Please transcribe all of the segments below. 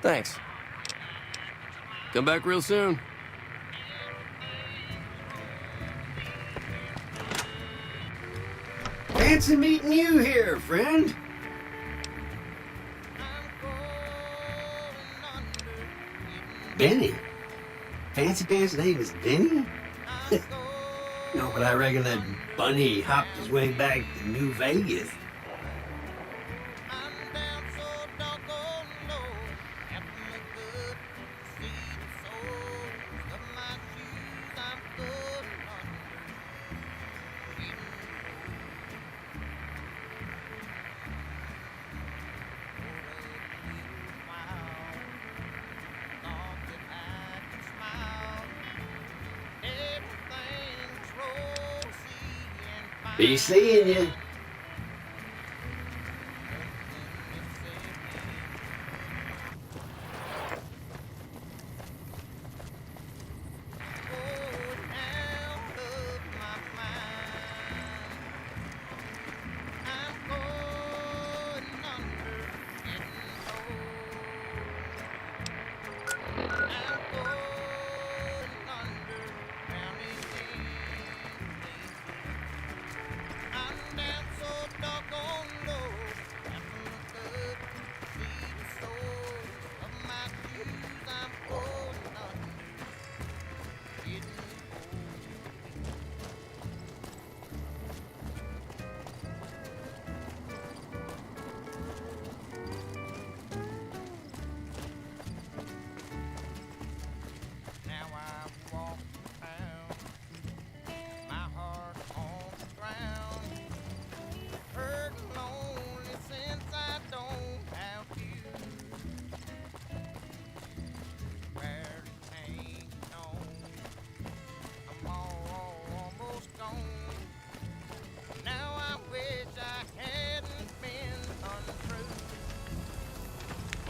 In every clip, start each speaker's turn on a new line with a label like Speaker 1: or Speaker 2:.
Speaker 1: Thanks. Come back real soon.
Speaker 2: Fancy meeting you here, friend. Benny? Fancy Pants' name is Benny? No, but I reckon that bunny hopped his way back to New Vegas. Be seeing you.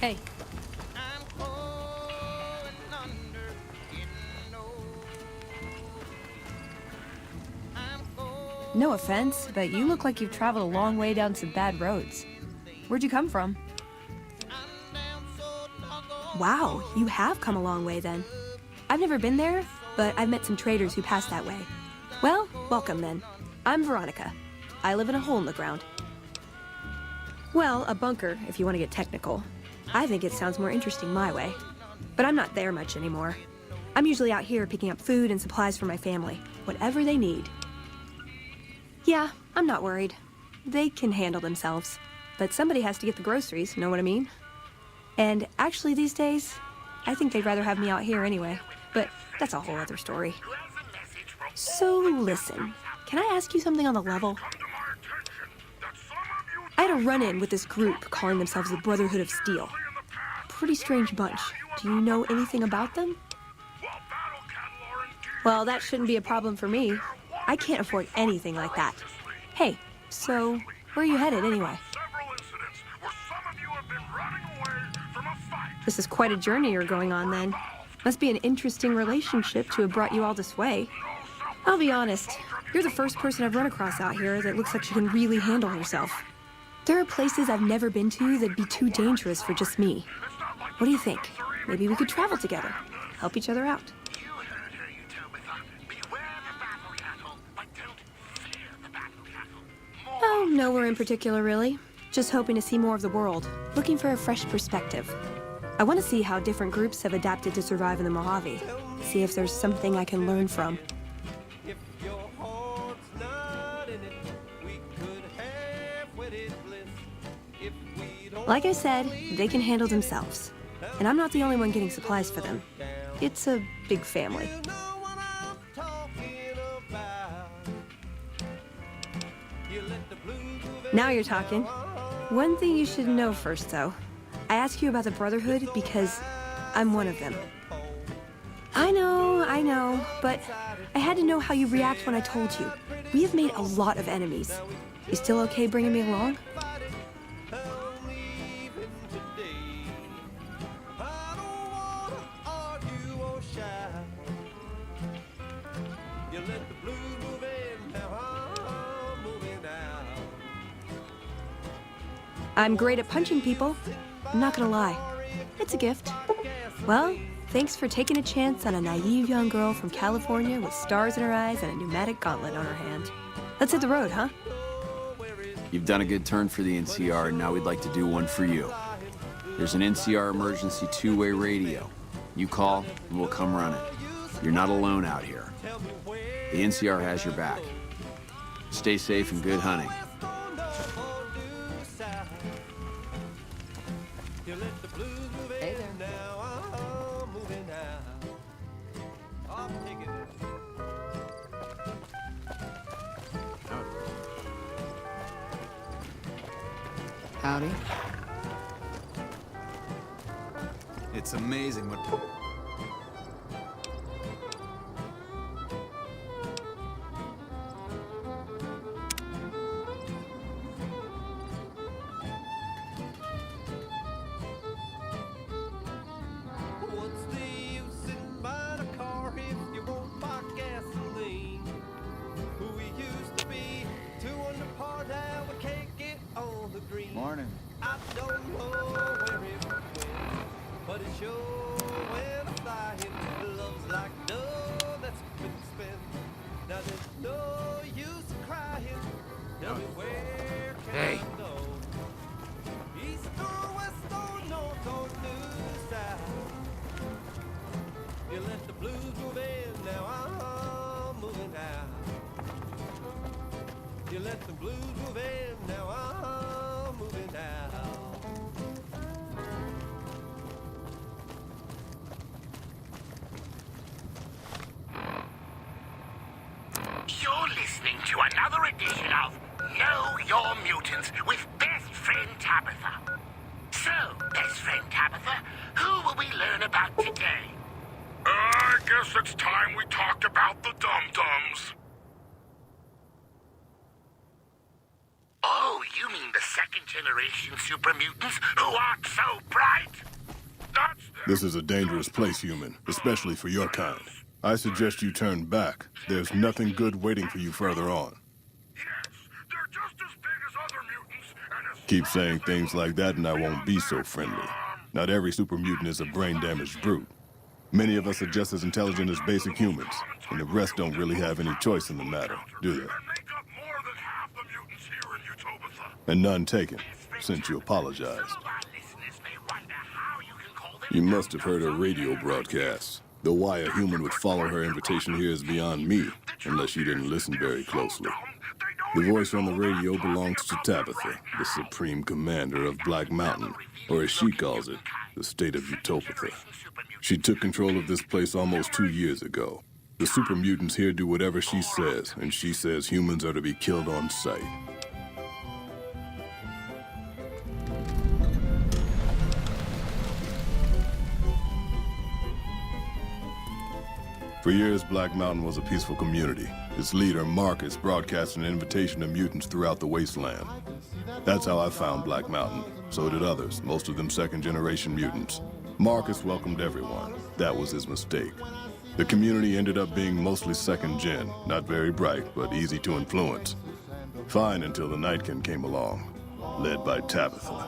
Speaker 3: Hey. No offense, but you look like you've traveled a long way down some bad roads. Where'd you come from?
Speaker 4: Wow, you have come a long way then. I've never been there, but I've met some traders who pass that way. Well, welcome then. I'm Veronica. I live in a hole in the ground. Well, a bunker, if you want to get technical. I think it sounds more interesting my way. But I'm not there much anymore. I'm usually out here picking up food and supplies for my family, whatever they need. Yeah, I'm not worried. They can handle themselves. But somebody has to get the groceries, know what I mean? And actually these days, I think they'd rather have me out here anyway. But that's a whole other story. So listen, can I ask you something on the level? I had a run-in with this group calling themselves the Brotherhood of Steel. Pretty strange bunch. Do you know anything about them? Well, that shouldn't be a problem for me. I can't afford anything like that. Hey, so where are you headed anyway? This is quite a journey you're going on then. Must be an interesting relationship to have brought you all this way. I'll be honest, you're the first person I've run across out here that looks like she can really handle herself. There are places I've never been to that'd be too dangerous for just me. What do you think? Maybe we could travel together, help each other out. Oh, nowhere in particular, really. Just hoping to see more of the world, looking for a fresh perspective. I want to see how different groups have adapted to survive in the Mohave, see if there's something I can learn from. Like I said, they can handle themselves. And I'm not the only one getting supplies for them. It's a big family. Now you're talking. One thing you should know first, though. I ask you about the Brotherhood because I'm one of them. I know, but I had to know how you'd react when I told you. We have made a lot of enemies. You still okay bringing me along? I'm great at punching people. I'm not gonna lie. It's a gift. Well, thanks for taking a chance on a naive young girl from California with stars in her eyes and a pneumatic gauntlet on her hand. Let's hit the road, huh?
Speaker 5: You've done a good turn for the NCR, and now we'd like to do one for you. There's an NCR emergency two-way radio. You call, and we'll come run it. You're not alone out here. The NCR has your back. Stay safe and good hunting.
Speaker 3: Hey there. Howdy.
Speaker 6: It's amazing what...
Speaker 7: What's the use in buying a car if you won't buy gasoline? Who we used to be, 200 par now we can't get on the green.
Speaker 6: Morning.
Speaker 7: I don't know where it went, but it sure went flying. Love's like dough that's been spent. Now there's no use in crying. Tell me where can I go? East or west or north or new side? You let the blues move in, now I'm moving out. You let the blues move in, now I'm moving out.
Speaker 8: You're listening to another edition of Know Your Mutants with Best Friend Tabitha. So, Best Friend Tabitha, who will we learn about today?
Speaker 9: I guess it's time we talked about the dum-dums.
Speaker 8: Oh, you mean the second-generation super mutants who aren't so bright?
Speaker 9: That's
Speaker 10: This is a dangerous place, human, especially for your kind. I suggest you turn back. There's nothing good waiting for you further on.
Speaker 9: Yes, they're just as big as other mutants and as...
Speaker 10: Keep saying things like that and I won't be so friendly. Not every super mutant is a brain-damaged brute. Many of us are just as intelligent as basic humans, and the rest don't really have any choice in the matter, do they?
Speaker 9: And make up more than half the mutants here in Utopia.
Speaker 10: And none taken, since you apologized.
Speaker 8: Some of our listeners may wonder how you can call them...
Speaker 10: You must have heard her radio broadcast. Though why a human would follow her invitation here is beyond me, unless you didn't listen very closely. The voice on the radio belongs to Tabitha, the supreme commander of Black Mountain, or as she calls it, the state of Utopia. She took control of this place almost 2 years ago. The super mutants here do whatever she says, and she says humans are to be killed on sight. For years, Black Mountain was a peaceful community. Its leader, Marcus, broadcast an invitation to mutants throughout the wasteland. That's how I found Black Mountain. So did others, most of them second-generation mutants. Marcus welcomed everyone. That was his mistake. The community ended up being mostly second-gen, not very bright, but easy to influence. Fine until the Nightkin came along, led by Tabitha.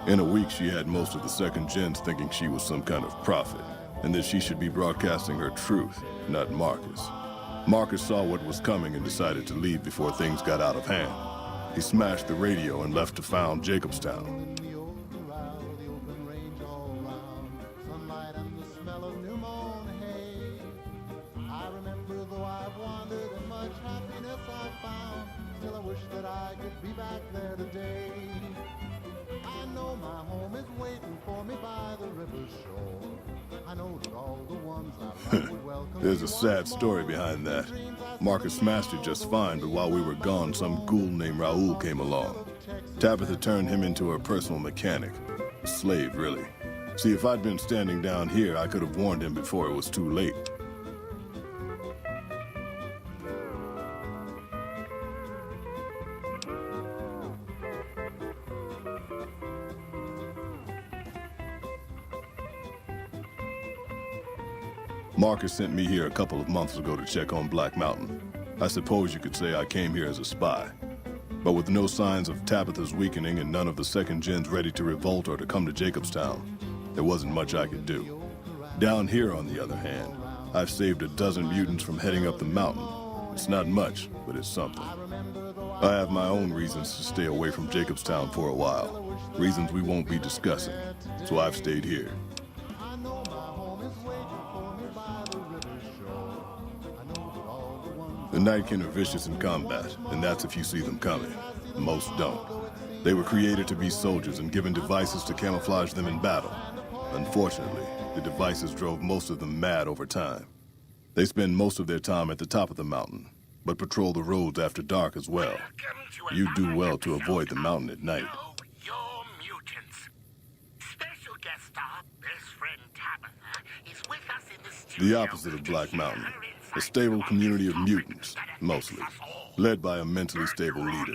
Speaker 10: In a week, she had most of the second-gens thinking she was some kind of prophet, and that she should be broadcasting her truth, not Marcus. Marcus saw what was coming and decided to leave before things got out of hand. He smashed the radio and left to found Jacobstown. There's a sad story behind that. Marcus smashed it just fine, but while we were gone, some ghoul named Raoul came along. Tabitha turned him into her personal mechanic. A slave, really. See, if I'd been standing down here, I could have warned him before it was too late. Marcus sent me here a couple of months ago to check on Black Mountain. I suppose you could say I came here as a spy. But with no signs of Tabitha's weakening and none of the second gens ready to revolt or to come to Jacobstown, There wasn't much I could do. Down here, on the other hand, I've saved a dozen mutants from heading up the mountain. It's not much, but it's something. I have my own reasons to stay away from Jacobstown for a while. Reasons we won't be discussing. So I've stayed here. The Nightkin are vicious in combat, and that's if you see them coming. Most don't. They were created to be soldiers and given devices to camouflage them in battle. Unfortunately, the devices drove most of them mad over time. They spend most of their time at the top of the mountain, but patrol the roads after dark as well. You do well to avoid the mountain at night.
Speaker 8: Your mutants. Special guest star, best friend Tabitha, is with us in the studio.
Speaker 10: The opposite of Black Mountain. A stable community of mutants, mostly, led by a mentally stable leader.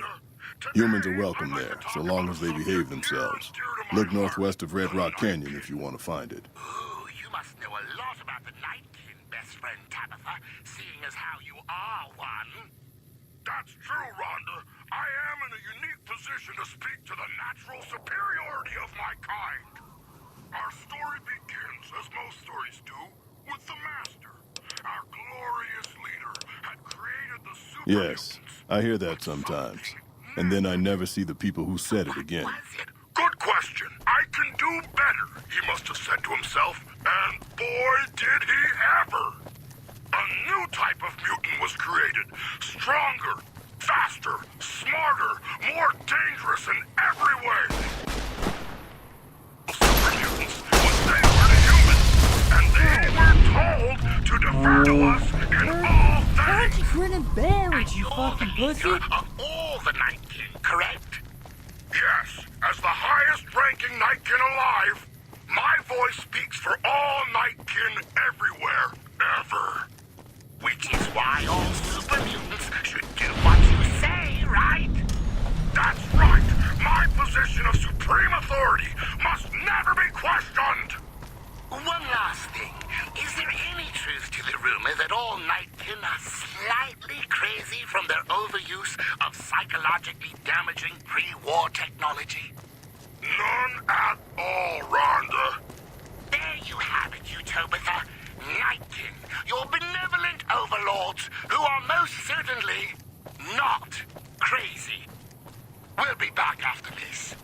Speaker 10: Humans are welcome there, so long as they behave themselves. Look northwest of Red Rock Canyon if you want to find it.
Speaker 8: Ooh, you must know a lot about the Nightkin, best friend Tabitha, seeing as how you are one.
Speaker 9: That's true, Rhonda. I am in a unique position to speak to the natural superiority of my kind. Our story begins, as most stories do, with the Master. Our glorious leader had created the super
Speaker 10: Yes, I hear that sometimes. And then I never see the people who said it again.
Speaker 9: Good question. I can do better, he must have said to himself. And boy, did he ever! A new type of mutant was created. Stronger, faster, smarter, more dangerous in every way. Super mutants when they were human, and they were told to defer to us in all things.
Speaker 11: Aren't you grinning bears, you fucking pussy?
Speaker 8: Of all the Nightkin, correct?
Speaker 9: Yes, as the highest-ranking Nightkin alive, my voice speaks for all Nightkin everywhere, ever.
Speaker 8: Which is why all super mutants should do what you say, right?
Speaker 9: That's right. My position of supreme authority must never be questioned.
Speaker 8: One last thing. Is there any truth to the rumor that all Nightkin are slightly crazy from their overuse of psychologically damaging pre-war technology?
Speaker 9: None at all, Rhonda.
Speaker 8: There you have it, Utopatha. Nightkin, your benevolent overlords, who are most certainly not crazy. We'll be back after this.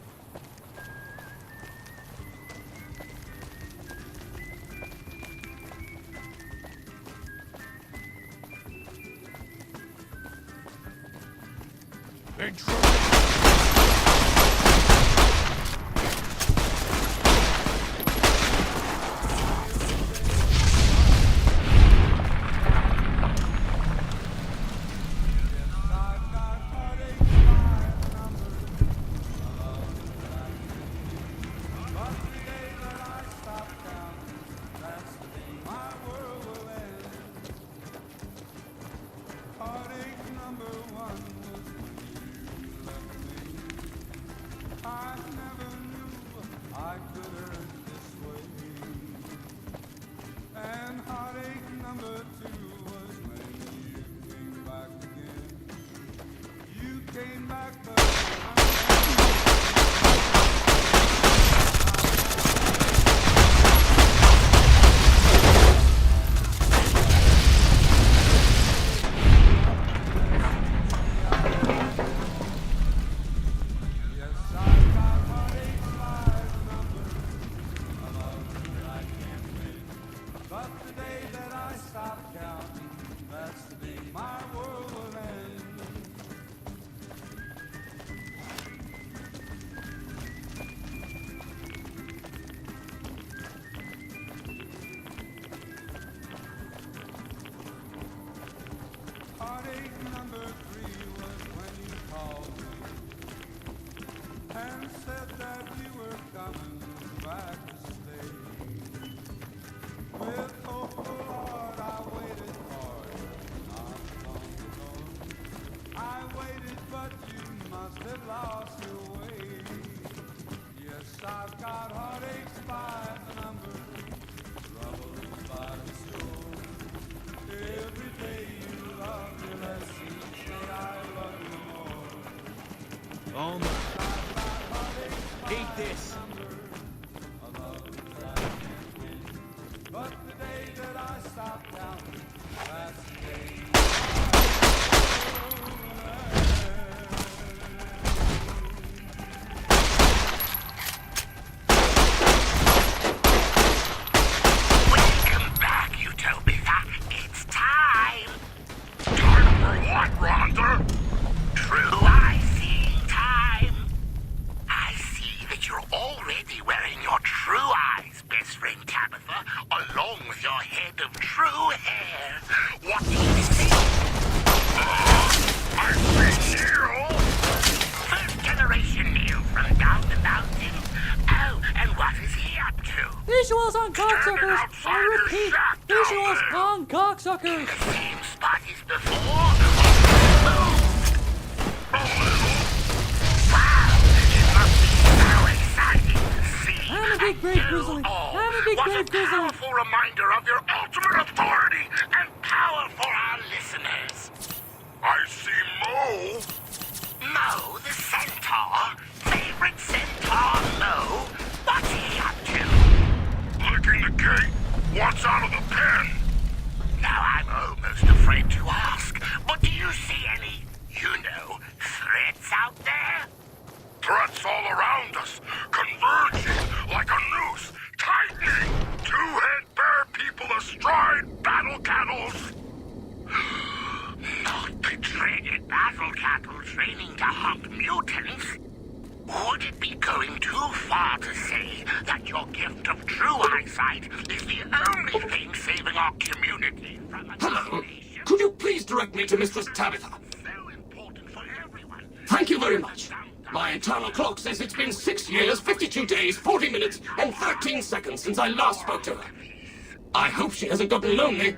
Speaker 11: Oh my. Eat this. Visuals on cocksuckers! I repeat, visuals on cocksuckers!
Speaker 8: Same spot as before? Move! Wow, it must be so exciting to see.
Speaker 11: I'm a big brave grizzly. I'm a big brave grizzly.
Speaker 8: What a powerful reminder of your ultimate authority and power for our listeners.
Speaker 9: I see Mo.
Speaker 8: Mo, the centaur? Favorite centaur, Mo? What's he up to?
Speaker 9: Licking the gate. What's out of the pen?
Speaker 8: Now I'm almost afraid to ask, but do you see any, threats out there?
Speaker 9: Threats all around us, converging like a noose, tightening. Two-head bear people astride battle cattles.
Speaker 8: Not the dreaded battle cattle training to hunt mutants. Would it be going too far to say that your gift of true eyesight is the only thing saving our community from annihilation?
Speaker 12: Could you please direct me to Mistress Tabitha?
Speaker 8: So important for everyone.
Speaker 12: Thank you very much. My internal clock says it's been 6 years, 52 days, 40 minutes, and 13 seconds since I last spoke to her. I hope she hasn't gotten lonely.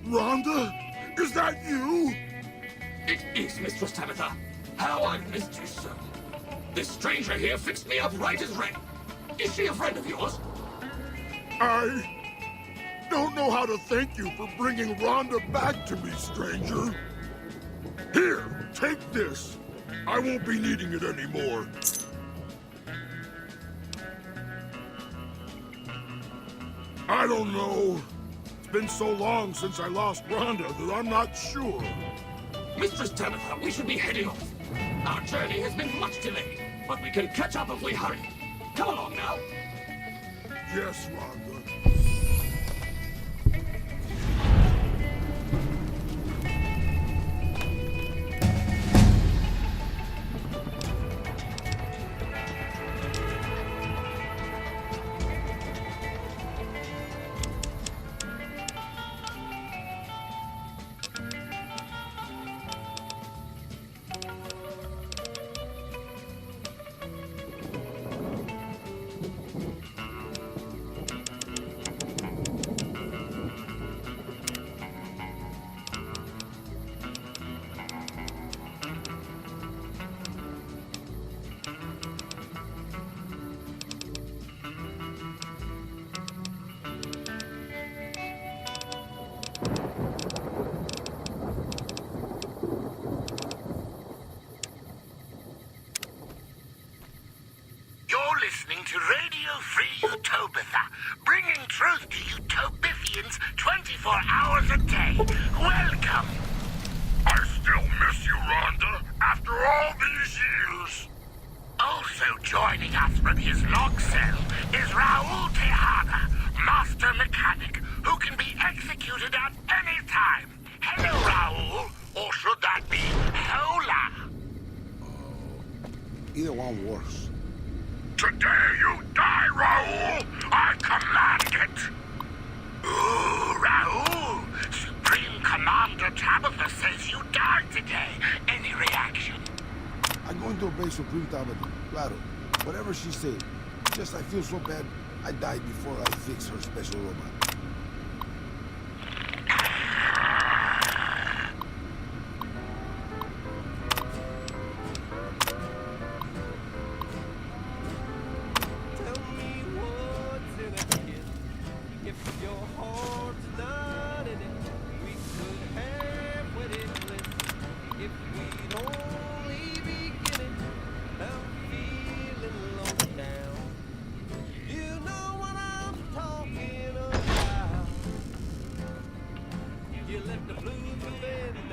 Speaker 9: Rhonda? Is that you?
Speaker 12: It is, Mistress Tabitha. How I've missed you, sir. This stranger here fixed me up right as rain. Is she a friend of yours?
Speaker 9: I don't know how to thank you for bringing Rhonda back to me, stranger. Here, take this. I won't be needing it anymore. I don't know. It's been so long since I lost Rhonda that I'm not sure.
Speaker 12: Mistress Tabitha, we should be heading off. Our journey has been much delayed, but we can catch up if we hurry. Come along now.
Speaker 9: Yes, Rhonda.
Speaker 8: Listening to Radio Free Utopia, bringing truth to Utopians 24 hours a day. Welcome!
Speaker 9: I still miss you, Rhonda, after all these years.
Speaker 8: Also joining us from his log cell is Raul Tejada, master mechanic, who can be executed at any time. Hello, Raul, or should that be Hola?
Speaker 13: Either one works.
Speaker 9: Today you die, Raul! I command it!
Speaker 8: Ooh, Raul! Supreme Commander Tabitha says you died today. Any reaction?
Speaker 13: I go into a base Supreme Tabitha. Claro. Whatever she said. Just I feel so bad, I died before I fix her special robot.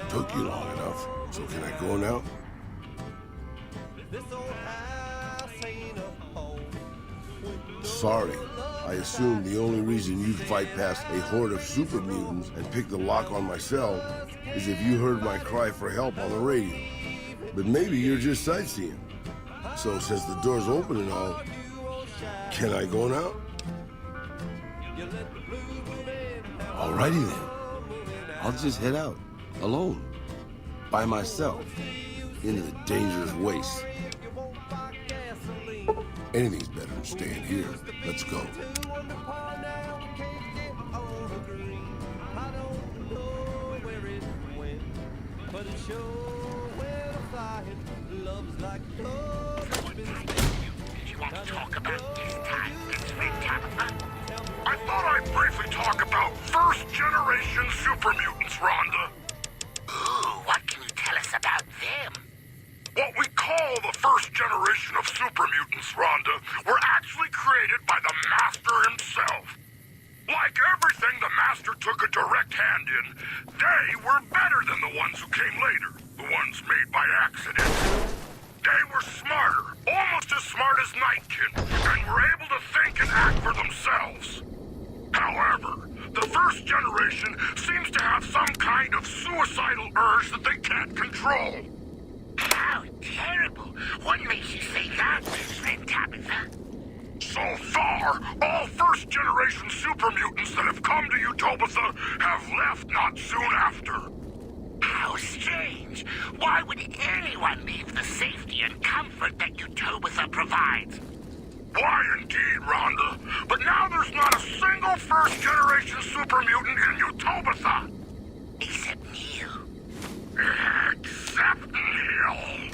Speaker 13: Took you long enough, so can I go now? Sorry. I assumed the only reason you'd fight past a horde of super mutants and pick the lock on my cell is if you heard my cry for help on the radio. But maybe you're just sightseeing. So since the door's open and all, can I go now? Alrighty then. I'll just head out, alone, by myself, into the dangerous waste. Anything's better than staying here. Let's go.
Speaker 8: Talk about this time, best friend Tabitha.
Speaker 9: I thought I'd briefly talk about first-generation super mutants, Rhonda.
Speaker 8: Ooh, what can you tell us about them?
Speaker 9: What we call the first generation of super mutants, Rhonda, were actually created by the Master himself. Like everything the Master took a direct hand in, they were better than the ones who came later, the ones made by accident. They were smarter, almost as smart as Nightkin, and were able to think and act for themselves. However, the first generation seems to have some kind of suicidal urge that they can't control.
Speaker 8: How terrible! What makes you say that, best friend Tabitha?
Speaker 9: So far, all first-generation super mutants that have come to Utopia have left not soon after.
Speaker 8: How strange! Why would anyone leave the safety and comfort that Utopia provides?
Speaker 9: Why indeed, Rhonda? But now there's not a single first-generation super mutant in Utopia.
Speaker 8: Except Neil.
Speaker 9: Except Neil.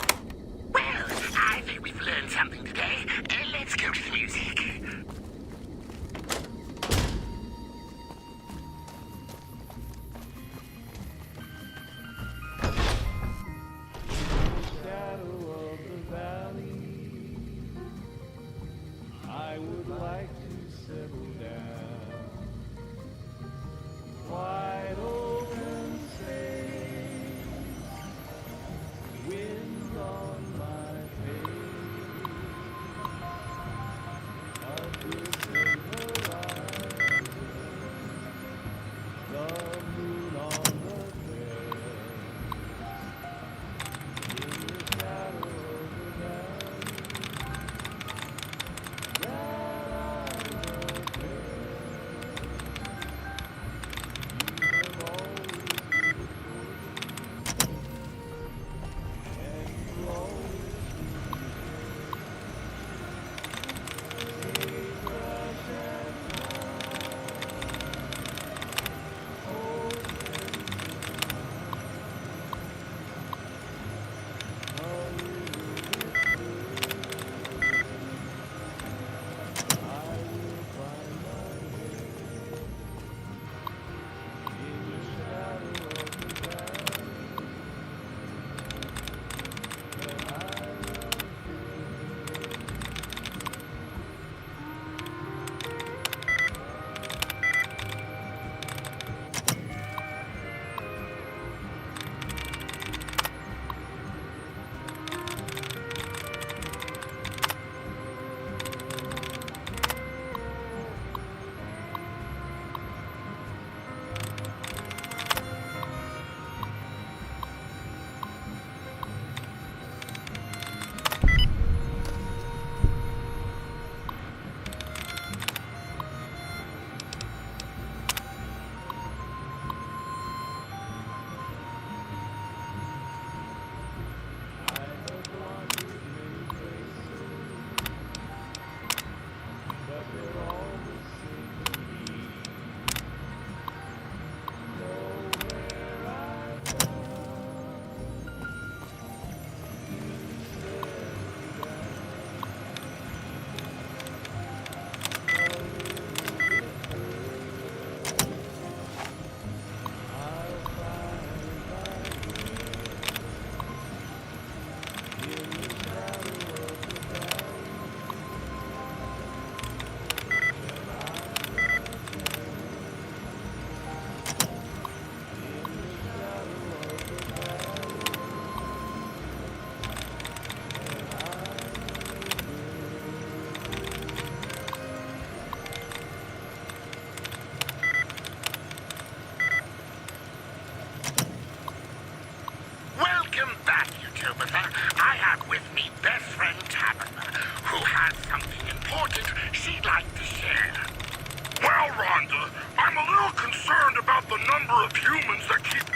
Speaker 8: Well, I think we've learned something today. Let's go to the music.
Speaker 7: I would like to settle down. Wide open space, wind on my face, a
Speaker 8: she'd like to share.
Speaker 9: Well, Rhonda, I'm a little concerned about the number of humans that keep